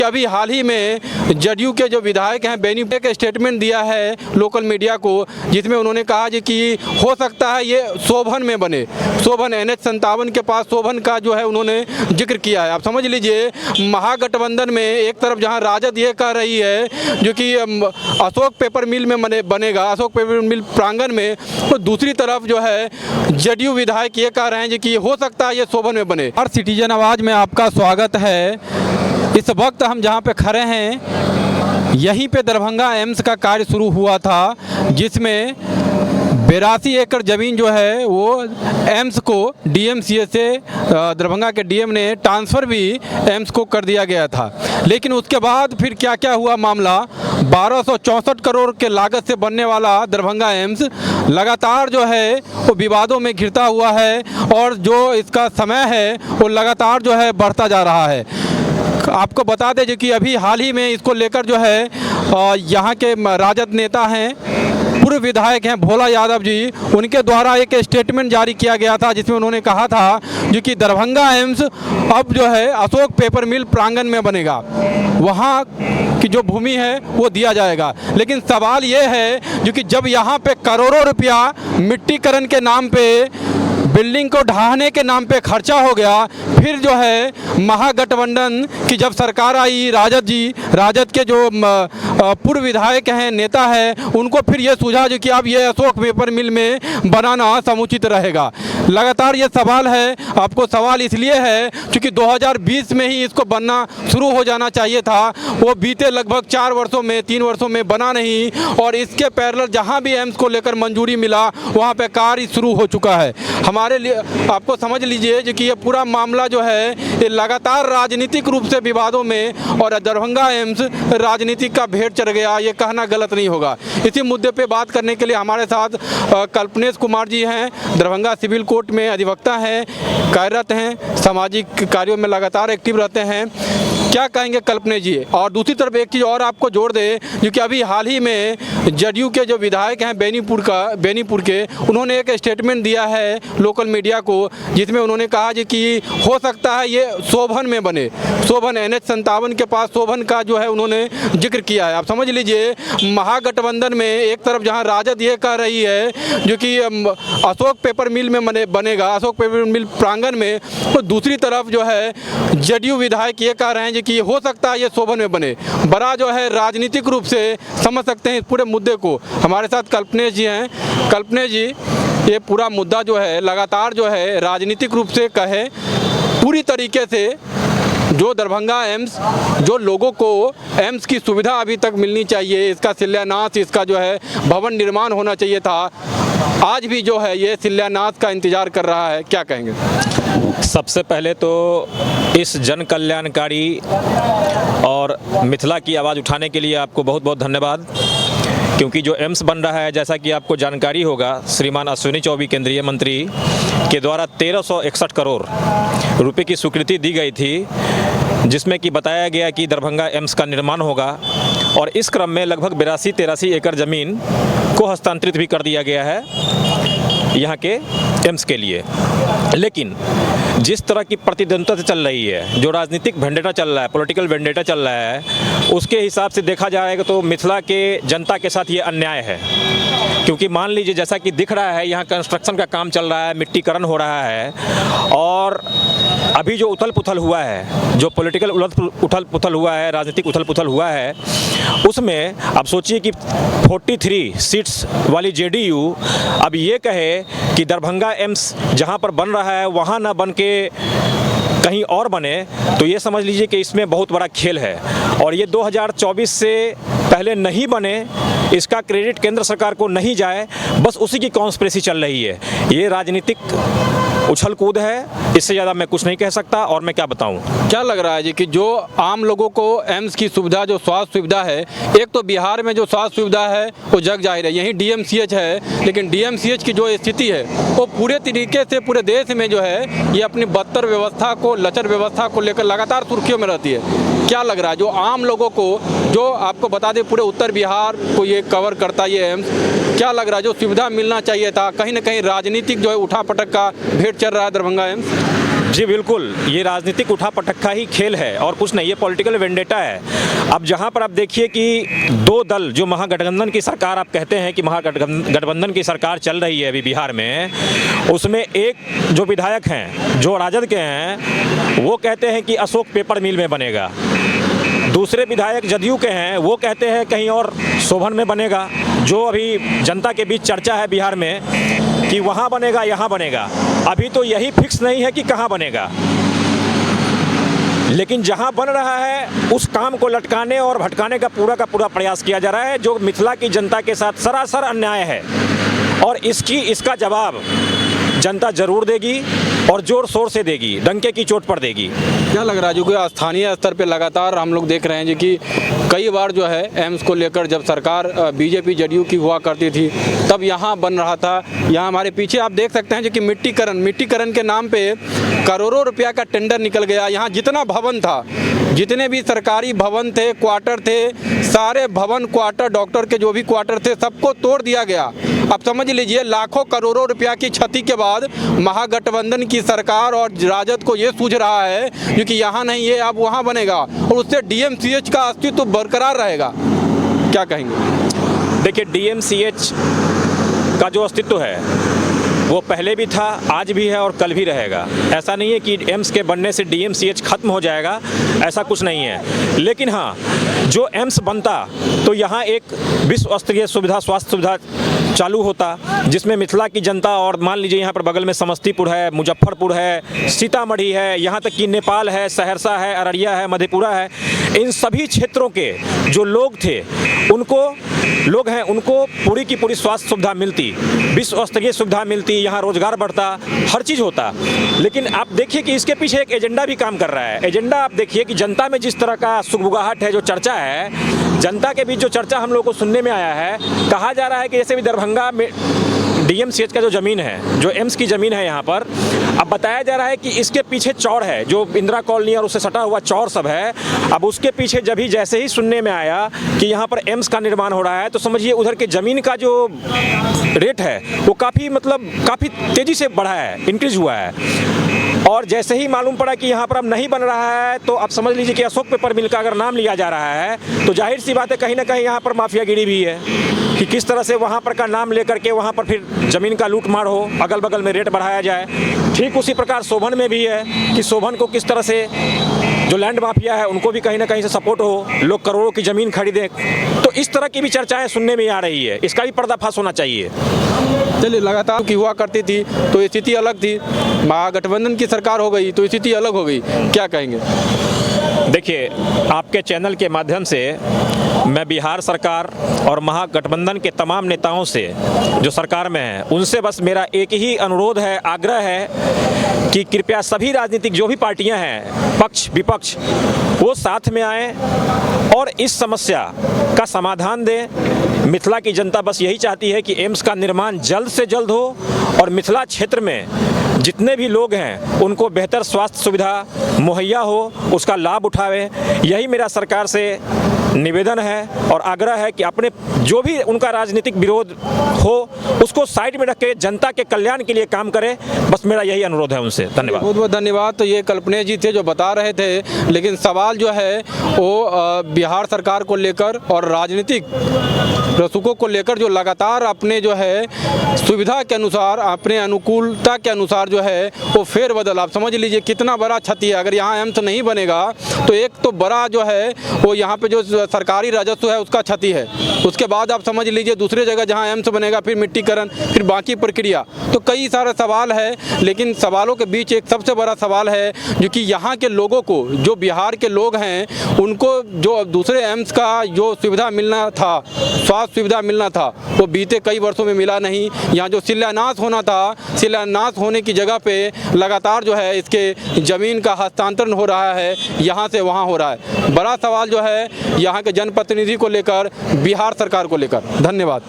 अभी हाल ही में जदयू के जो विधायक हैं बेनी एक स्टेटमेंट दिया है लोकल मीडिया को, जिसमें उन्होंने कहा जी कि हो सकता है ये शोभन में बने। शोभन NH-57 के पास शोभन का जो है उन्होंने जिक्र किया है। आप समझ लीजिए महागठबंधन में एक तरफ जहां राजद ये कह रही है जो कि अशोक पेपर मिल में बनेगा, अशोक पेपर मिल प्रांगण में, तो दूसरी तरफ जो है जदयू विधायक ये कह रहे हैं जी कि हो सकता है ये शोभन में बने। हर सिटीजन आवाज़ में आपका स्वागत है। इस वक्त हम जहां पे खड़े हैं यहीं पे दरभंगा एम्स का कार्य शुरू हुआ था, जिसमें 82 एकड़ ज़मीन जो है वो एम्स को DMCA से दरभंगा के DM ने ट्रांसफ़र भी एम्स को कर दिया गया था। लेकिन उसके बाद फिर क्या क्या हुआ मामला, 1264 करोड़ के लागत से बनने वाला दरभंगा एम्स लगातार जो है वो विवादों में घिरता हुआ है और जो इसका समय है वो लगातार जो है बढ़ता जा रहा है। आपको बता दें जो कि अभी हाल ही में इसको लेकर जो है यहाँ के राजद नेता हैं, पूर्व विधायक हैं भोला यादव जी, उनके द्वारा एक स्टेटमेंट जारी किया गया था जिसमें उन्होंने कहा था जो कि दरभंगा एम्स अब जो है अशोक पेपर मिल प्रांगण में बनेगा, वहाँ की जो भूमि है वो दिया जाएगा। लेकिन सवाल ये है जो कि जब यहाँ पे करोड़ों रुपया मिट्टीकरण के नाम पे, बिल्डिंग को ढहाने के नाम पे खर्चा हो गया, फिर जो है महागठबंधन की जब सरकार आई, राजद के जो पूर्व विधायक हैं, नेता हैं, उनको फिर ये सूझा जो कि अब ये अशोक पेपर मिल में बनाना समुचित रहेगा। लगातार ये सवाल है, आपको सवाल इसलिए है क्योंकि 2020 में ही इसको बनना शुरू हो जाना चाहिए था, वो बीते लगभग 4 वर्षों में 3 वर्षों में बना नहीं, और इसके पैरेलल जहाँ भी एम्स को लेकर मंजूरी मिला वहाँ पे कार्य शुरू हो चुका है। हमारे लिए आपको समझ लीजिए जो कि ये पूरा मामला जो है ये लगातार राजनीतिक रूप से विवादों में, और दरभंगा एम्स राजनीतिक का भेंट चढ़ गया, ये कहना गलत नहीं होगा। इसी मुद्दे पे बात करने के लिए हमारे साथ कल्पनेश कुमार जी हैं, दरभंगा सिविल कोर्ट में अधिवक्ता हैं, कार्यरत हैं, सामाजिक कार्यों में लगातार एक्टिव रहते हैं। क्या कहेंगे कल्पनेश जी? और दूसरी तरफ एक चीज़ और आपको जोड़ दे क्योंकि अभी हाल ही में जदयू के जो विधायक हैं बेनीपुर के, उन्होंने एक स्टेटमेंट दिया है लोकल मीडिया को, जिसमें उन्होंने कहा जी कि हो सकता है ये शोभन में बने। शोभन NH-57 के पास शोभन का जो है उन्होंने जिक्र किया है। आप समझ लीजिए महागठबंधन में एक तरफ जहां राजद ये कह रही है जो कि अशोक पेपर मिल में बनेगा, अशोक पेपर मिल प्रांगण में, तो दूसरी तरफ जो है जदयू विधायक ये कह रहे हैं कि हो सकता है ये शोभन में बने। बड़ा जो है राजनीतिक रूप से समझ सकते हैं इस पूरे मुद्दे को। हमारे साथ कल्पनेश जी हैं। कल्पनेश जी, ये पूरा मुद्दा जो है लगातार जो है राजनीतिक रूप से कहे पूरी तरीके से जो दरभंगा एम्स, जो लोगों को एम्स की सुविधा अभी तक मिलनी चाहिए, इसका शिलान्यास, इसका जो है भवन निर्माण होना चाहिए था, आज भी जो है ये शिलान्यास का इंतजार कर रहा है, क्या कहेंगे? सबसे पहले तो इस जन कल्याणकारी और मिथिला की आवाज़ उठाने के लिए आपको बहुत बहुत धन्यवाद, क्योंकि जो एम्स बन रहा है, जैसा कि आपको जानकारी होगा, श्रीमान अश्विनी चौबे केंद्रीय मंत्री के द्वारा 1361 करोड़ रुपए की स्वीकृति दी गई थी, जिसमें कि बताया गया कि दरभंगा एम्स का निर्माण होगा, और इस क्रम में लगभग 82-83 एकड़ ज़मीन को हस्तांतरित भी कर दिया गया है यहाँ के एम्स के लिए। लेकिन जिस तरह की प्रतिद्वंद्विता चल रही है, जो राजनीतिक वेंडेटा चल रहा है, पॉलिटिकल वेंडेटा चल रहा है, उसके हिसाब से देखा जाएगा तो मिथिला के जनता के साथ ये अन्याय है। क्योंकि मान लीजिए जैसा कि दिख रहा है, यहाँ कंस्ट्रक्शन का काम चल रहा है, मिट्टीकरण हो रहा है, और अभी जो उथल पुथल हुआ है, जो पॉलिटिकल उथल पुथल हुआ है, राजनीतिक उथल पुथल हुआ है, उसमें अब सोचिए कि 43 सीट्स वाली JDU अब ये कहे कि दरभंगा एम्स जहाँ पर बन रहा है वहाँ ना बन के कहीं और बने, तो ये समझ लीजिए कि इसमें बहुत बड़ा खेल है। और ये 2024 से पहले नहीं बने, इसका क्रेडिट केंद्र सरकार को नहीं जाए, बस उसी की कॉन्स्पिरेसी चल रही है। ये राजनीतिक उछल कूद है, इससे ज़्यादा मैं कुछ नहीं कह सकता, और मैं क्या बताऊं। क्या लग रहा है जी कि जो आम लोगों को एम्स की सुविधा, जो स्वास्थ्य सुविधा है, एक तो बिहार में जो स्वास्थ्य सुविधा है वो जग जाहिर है, यहीं DMCH है, लेकिन DMCH की जो स्थिति है वो पूरे तरीके से पूरे देश में जो है ये अपनी बदतर व्यवस्था को, लचर व्यवस्था को लेकर लगातार सुर्खियों में रहती है। क्या लग रहा है जो आम लोगों को, जो आपको बता दें पूरे उत्तर बिहार को ये कवर करता है ये एम्स, क्या लग रहा है जो सुविधा मिलना चाहिए था, कहीं ना कहीं राजनीतिक जो है उठापटक का भेंट चल रहा है दरभंगा एम्स? जी बिल्कुल, ये राजनीतिक उठा पटक्का ही खेल है और कुछ नहीं, ये पॉलिटिकल वेंडेटा है। अब जहाँ पर आप देखिए कि दो दल जो महागठबंधन की सरकार आप कहते हैं कि महागठबंधन की सरकार चल रही है अभी बिहार में, उसमें एक जो विधायक हैं जो राजद के हैं वो कहते हैं कि अशोक पेपर मिल में बनेगा, दूसरे विधायक जदयू के हैं वो कहते हैं कहीं और शोभन में बनेगा। जो अभी जनता के बीच चर्चा है बिहार में कि वहाँ बनेगा यहाँ बनेगा, अभी तो यही फिक्स नहीं है कि कहाँ बनेगा, लेकिन जहाँ बन रहा है उस काम को लटकाने और भटकाने का पूरा प्रयास किया जा रहा है, जो मिथिला की जनता के साथ सरासर अन्याय है। और इसका जवाब जनता जरूर देगी और जोर शोर से देगी, डंके की चोट पर देगी। क्या लग रहा है जो कि स्थानीय स्तर पे लगातार हम लोग देख रहे हैं जो कि कई बार जो है एम्स को लेकर जब सरकार बीजेपी जदयू की हुआ करती थी तब यहाँ बन रहा था। यहाँ हमारे पीछे आप देख सकते हैं जो कि मिट्टीकरण के नाम पे करोड़ों रुपया का टेंडर निकल गया। यहाँ जितना भवन था, जितने भी सरकारी भवन थे, क्वार्टर थे, सारे भवन क्वार्टर, डॉक्टर के जो भी क्वार्टर थे, सबको तोड़ दिया गया। अब समझ लीजिए लाखों करोड़ों रुपया की क्षति के बाद महागठबंधन की सरकार और राजद को ये सूझ रहा है क्योंकि यहाँ नहीं है अब वहाँ बनेगा और उससे डीएमसीएच का अस्तित्व बरकरार रहेगा। क्या कहेंगे? देखिए, डीएमसीएच का जो अस्तित्व है वो पहले भी था, आज भी है और कल भी रहेगा। ऐसा नहीं है कि एम्स के बनने से डीएमसीएच खत्म हो जाएगा, ऐसा कुछ नहीं है। लेकिन हाँ, जो एम्स बनता तो यहाँ एक विश्व स्तरीय सुविधा, स्वास्थ्य सुविधा चालू होता जिसमें मिथिला की जनता, और मान लीजिए यहाँ पर बगल में समस्तीपुर है, मुजफ्फरपुर है, सीतामढ़ी है, यहाँ तक कि नेपाल है, सहरसा है, अररिया है, मधेपुरा है, इन सभी क्षेत्रों के जो लोग थे उनको पूरी की पूरी स्वास्थ्य सुविधा मिलती, विश्व स्तरीय सुविधा मिलती, यहाँ रोजगार बढ़ता, हर चीज़ होता। लेकिन आप देखिए कि इसके पीछे एक एजेंडा भी काम कर रहा है। एजेंडा आप देखिए कि जनता में जिस तरह का सुगबुगाहट है, जो चर्चा है जनता के बीच, जो चर्चा हम लोग को सुनने में आया है, कहा जा रहा है कि जैसे भी दरभंगा में डीएमसीएच का जो ज़मीन है, जो एम्स की ज़मीन है यहाँ पर, अब बताया जा रहा है कि इसके पीछे चौड़ है, जो इंदिरा कॉलोनी और उससे सटा हुआ चौड़ सब है। अब उसके पीछे जैसे ही सुनने में आया कि यहाँ पर एम्स का निर्माण हो रहा है तो समझिए उधर के ज़मीन का जो रेट है वो काफ़ी तेज़ी से बढ़ा है, इंक्रीज हुआ है। और जैसे ही मालूम पड़ा कि यहाँ पर अब नहीं बन रहा है तो अब समझ लीजिए कि अशोक पेपर मिल का अगर नाम लिया जा रहा है तो जाहिर सी बात है कहीं ना कहीं यहाँ पर माफियागिरी भी है कि किस तरह से वहाँ पर का नाम लेकर के वहाँ पर फिर ज़मीन का लूट मार हो, अगल बगल में रेट बढ़ाया जाए। ठीक उसी प्रकार शोभन में भी है कि शोभन को किस तरह से जो लैंड माफिया है उनको भी कहीं ना कहीं से सपोर्ट हो, लोग करोड़ों की ज़मीन खरीदें। तो इस तरह की भी चर्चाएं सुनने में आ रही है, इसका भी पर्दाफाश होना चाहिए। चलिए, लगातार की हुआ करती थी तो स्थिति अलग थी, महागठबंधन की सरकार हो गई तो स्थिति अलग हो गई। क्या कहेंगे? देखिए, आपके चैनल के माध्यम से मैं बिहार सरकार और महागठबंधन के तमाम नेताओं से जो सरकार में हैं उनसे बस मेरा एक ही अनुरोध है, आग्रह है कि कृपया सभी राजनीतिक जो भी पार्टियां हैं, पक्ष विपक्ष, वो साथ में आएं और इस समस्या का समाधान दें। मिथिला की जनता बस यही चाहती है कि एम्स का निर्माण जल्द से जल्द हो और मिथिला क्षेत्र में जितने भी लोग हैं उनको बेहतर स्वास्थ्य सुविधा मुहैया हो, उसका लाभ उठावे। यही मेरा सरकार से निवेदन है और आग्रह है कि अपने जो भी उनका राजनीतिक विरोध हो उसको साइड में रख के जनता के कल्याण के लिए काम करें। बस मेरा यही अनुरोध है उनसे। धन्यवाद। बहुत बहुत धन्यवाद। तो ये कल्पनेश जी थे जो बता रहे थे, लेकिन सवाल जो है वो बिहार सरकार को लेकर और राजनीतिक रसूखों को लेकर जो लगातार अपने जो है सुविधा के अनुसार, अपने अनुकूलता के अनुसार जो है वो फेरबदल, आप समझ लीजिए कितना बड़ा क्षति है। अगर यहाँ एम्स नहीं बनेगा तो एक तो बड़ा जो है वो यहाँ पे जो सरकारी राजस्व है उसका क्षति है। उसके बाद आप समझ लीजिए दूसरे जगह जहाँ एम्स बनेगा फिर मिट्टीकरण, फिर बाकी प्रक्रिया, तो कई सारे सवाल है। लेकिन सवालों के बीच एक सबसे बड़ा सवाल है जो कि यहाँ के लोगों को, जो बिहार के लोग हैं, उनको जो दूसरे एम्स का जो सुविधा मिलना था, स्वास्थ्य सुविधा मिलना था, वो बीते कई वर्षों में मिला नहीं। यहाँ जो शिलान्यास होना था, शिलान्यास होने की जगह पे लगातार जो है इसके ज़मीन का हस्तांतरण हो रहा है, यहाँ से वहाँ हो रहा है। बड़ा सवाल जो है यहाँ के जनप्रतिनिधि को लेकर, बिहार सरकार को लेकर। धन्यवाद।